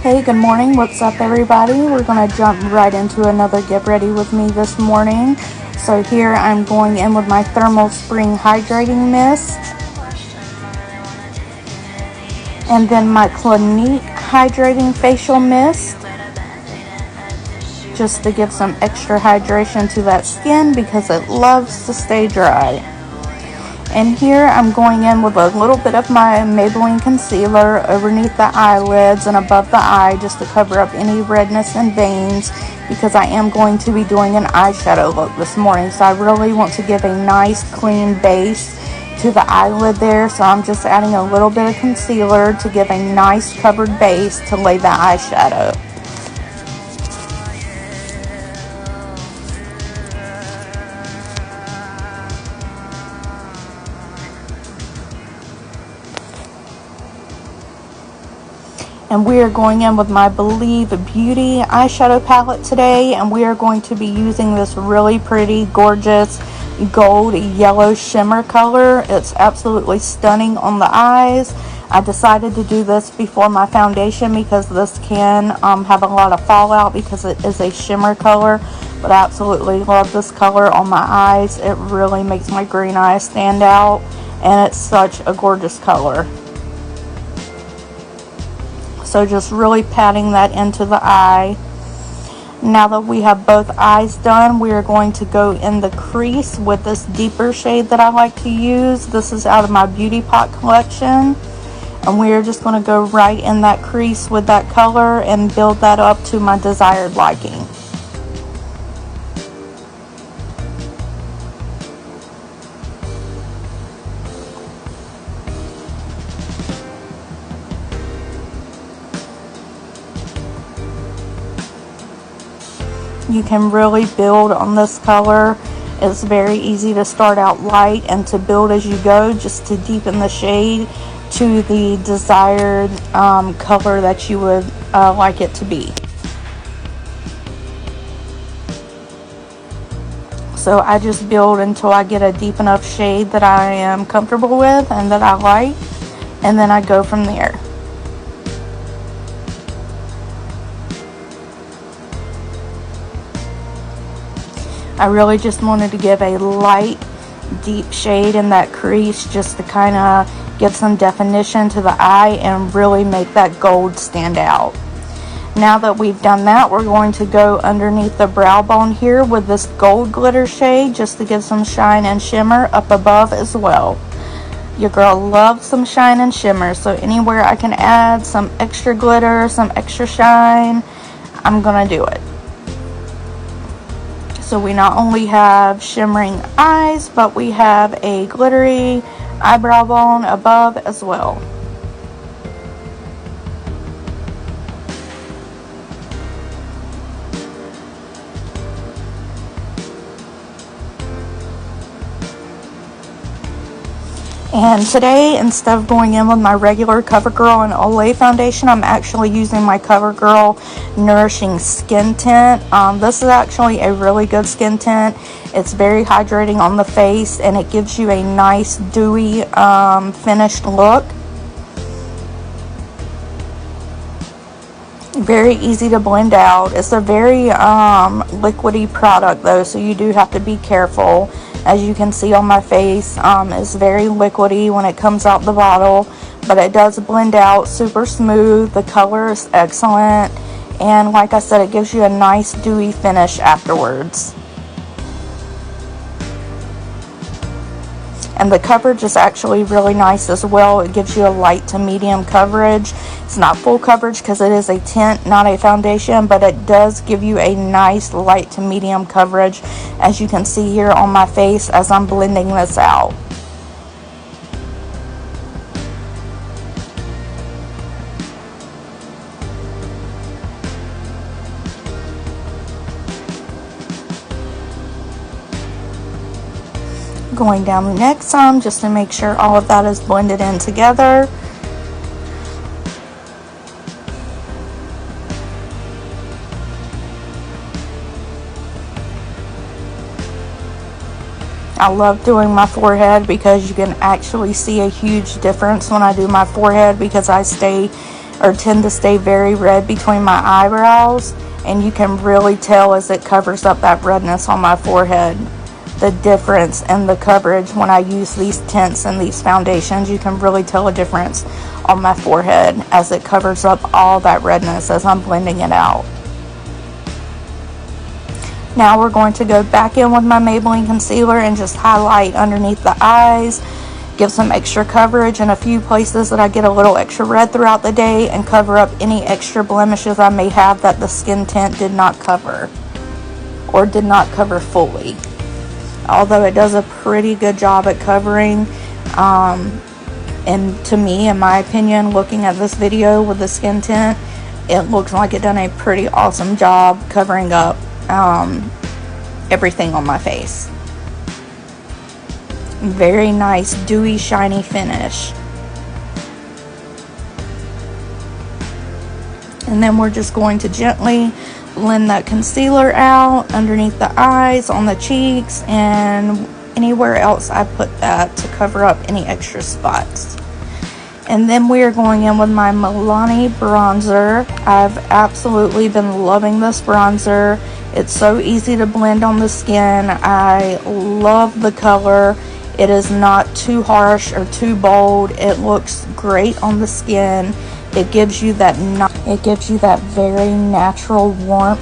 Hey, good morning. What's up, everybody? We're going to jump right into another Get Ready With Me this morning. So here I'm going in with my Thermal Spring Hydrating Mist. And then my Clinique Hydrating Facial Mist. Just to give some extra hydration to that skin because it loves to stay dry. And here I'm going in with a little bit of my Maybelline concealer underneath the eyelids and above the eye just to cover up any redness and veins because I am going to be doing an eyeshadow look this morning. So I really want to give a nice clean base to the eyelid there. So I'm just adding a little bit of concealer to give a nice covered base to lay the eyeshadow. And we are going in with my Believe Beauty eyeshadow palette today. And we are going to be using this really pretty, gorgeous, gold yellow shimmer color. It's absolutely stunning on the eyes. I decided to do this before my foundation because this can have a lot of fallout because it is a shimmer color. But I absolutely love this color on my eyes. It really makes my green eyes stand out. And it's such a gorgeous color. So just really patting that into the eye. Now that we have both eyes done, we are going to go in the crease with this deeper shade that I like to use. This is out of my Beauty Pot collection. And we are just going to go right in that crease with that color and build that up to my desired liking. You can really build on this color. It's very easy to start out light and to build as you go, just to deepen the shade to the desired color that you would like it to be. So I just build until I get a deep enough shade that I am comfortable with and that I like, and then I go from there. I really just wanted to give a light, deep shade in that crease just to kind of get some definition to the eye and really make that gold stand out. Now that we've done that, we're going to go underneath the brow bone here with this gold glitter shade just to give some shine and shimmer up above as well. Your girl loves some shine and shimmer, so anywhere I can add some extra glitter, some extra shine, I'm gonna do it. So we not only have shimmering eyes, but we have a glittery eyebrow bone above as well. And today, instead of going in with my regular CoverGirl and Olay foundation, I'm actually using my CoverGirl Nourishing Skin Tint. This is actually a really good skin tint. It's very hydrating on the face, and it gives you a nice, dewy, finished look. Very easy to blend out. It's a very liquidy product, though, so you do have to be careful. As you can see on my face, it's very liquidy when it comes out the bottle, but it does blend out super smooth. The color is excellent, and like I said, it gives you a nice dewy finish afterwards. And the coverage is actually really nice as well. It gives you a light to medium coverage. It's not full coverage because it is a tint, not a foundation, but it does give you a nice light to medium coverage, as you can see here on my face as I'm blending this out. Going down the neck some just to make sure all of that is blended in together. I love doing my forehead because you can actually see a huge difference when I do my forehead, because I stay or tend to stay very red between my eyebrows, and you can really tell as it covers up that redness on my forehead. The difference in the coverage when I use these tints and these foundations, you can really tell a difference on my forehead as it covers up all that redness as I'm blending it out. Now we're going to go back in with my Maybelline concealer and just highlight underneath the eyes, give some extra coverage in a few places that I get a little extra red throughout the day, and cover up any extra blemishes I may have that the skin tint did not cover or did not cover fully. Although it does a pretty good job at covering, and to me, in my opinion, looking at this video with the skin tint, it looks like it done a pretty awesome job covering up everything on my face. Very nice, dewy, shiny finish. And then we're just going to gently blend that concealer out underneath the eyes, on the cheeks, and anywhere else I put that to cover up any extra spots. And then we are going in with my Milani bronzer. I've absolutely been loving this bronzer. It's so easy to blend on the skin. I love the color. It is not too harsh or too bold. It looks great on the skin. It gives you that very natural warmth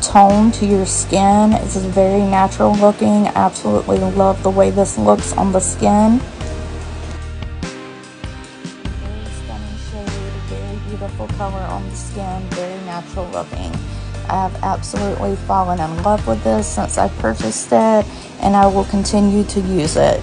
tone to your skin. It's very natural looking. I absolutely love the way this looks on the skin. Very stunning shade, very beautiful color on the skin, very natural looking. I have absolutely fallen in love with this since I purchased it, and I will continue to use it.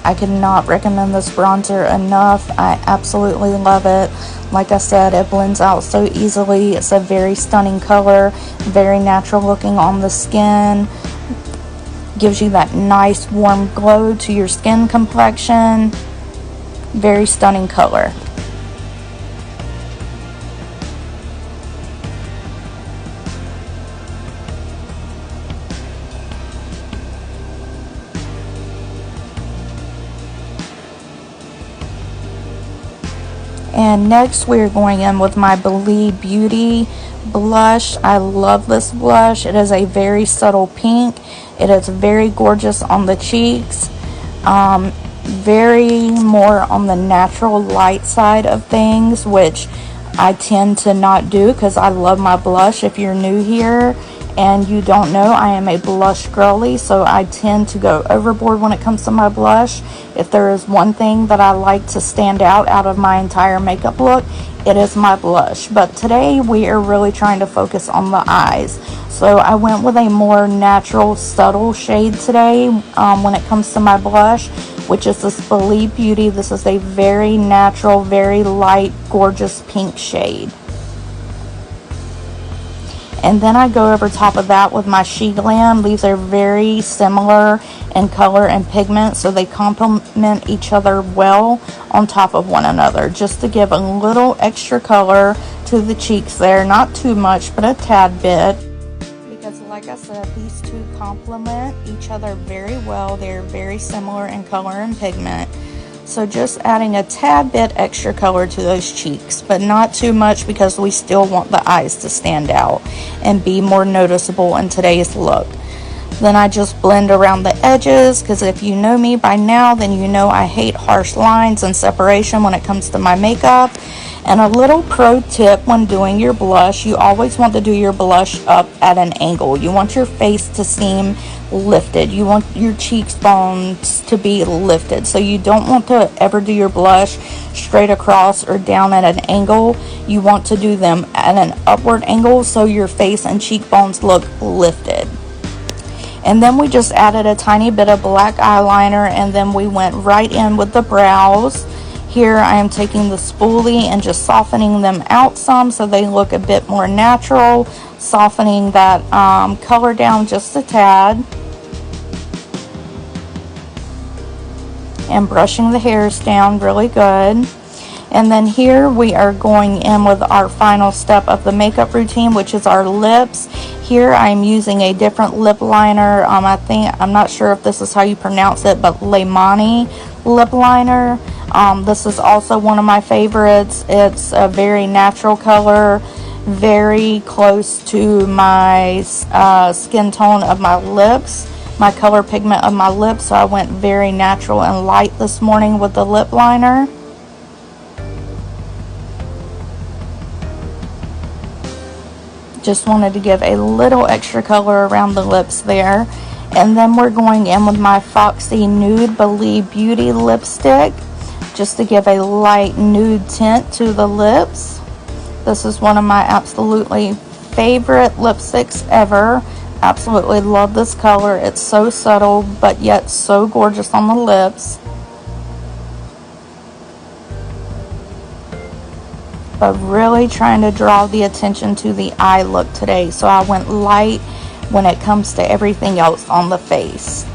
I cannot recommend this bronzer enough. I absolutely love it. Like I said, it blends out so easily. It's a very stunning color, very natural looking on the skin. Gives you that nice warm glow to your skin complexion. Very stunning color. And next we're going in with my Believe Beauty blush. I love this blush. It is a very subtle pink. It is very gorgeous on the cheeks. Very more on the natural light side of things, which I tend to not do because I love my blush. If you're new here and you don't know, I am a blush girly, so I tend to go overboard when it comes to my blush. If there is one thing that I like to stand out of my entire makeup look, it is my blush. But today we are really trying to focus on the eyes, so I went with a more natural, subtle shade today when it comes to my blush, which is this Believe Beauty. This is a very natural, very light, gorgeous pink shade. And then I go over top of that with my She Glam. These are very similar in color and pigment, so they complement each other well on top of one another, just to give a little extra color to the cheeks there. Not too much, but a tad bit. Because like I said, these two complement each other very well. They're very similar in color and pigment. So just adding a tad bit extra color to those cheeks, but not too much because we still want the eyes to stand out and be more noticeable in today's look. Then I just blend around the edges, because if you know me by now, then you know I hate harsh lines and separation when it comes to my makeup. And a little pro tip when doing your blush, you always want to do your blush up at an angle. You want your face to seem lifted. You want your cheekbones to be lifted. So you don't want to ever do your blush straight across or down at an angle. You want to do them at an upward angle so your face and cheekbones look lifted. And then we just added a tiny bit of black eyeliner, and then we went right in with the brows. Here I am taking the spoolie and just softening them out some so they look a bit more natural, softening that color down just a tad, and brushing the hairs down really good. And then here we are going in with our final step of the makeup routine, which is our lips. Here I'm using a different lip liner. I'm not sure if this is how you pronounce it, but Leimani lip liner. This is also one of my favorites. It's a very natural color, very close to my skin tone of my lips, my color pigment of my lips, so I went very natural and light this morning with the lip liner. Just wanted to give a little extra color around the lips there. And then we're going in with my Foxy Nude Believe Beauty lipstick, just to give a light nude tint to the lips. This is one of my absolutely favorite lipsticks ever. Absolutely love this color. It's so subtle, but yet so gorgeous on the lips. But really trying to draw the attention to the eye look today, so I went light when it comes to everything else on the face.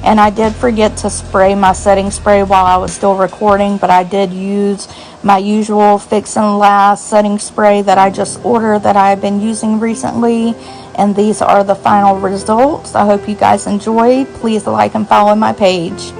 And I did forget to spray my setting spray while I was still recording, but I did use my usual Fix and Last setting spray that I just ordered that I've been using recently, and these are the final results. I hope you guys enjoyed. Please like and follow my page.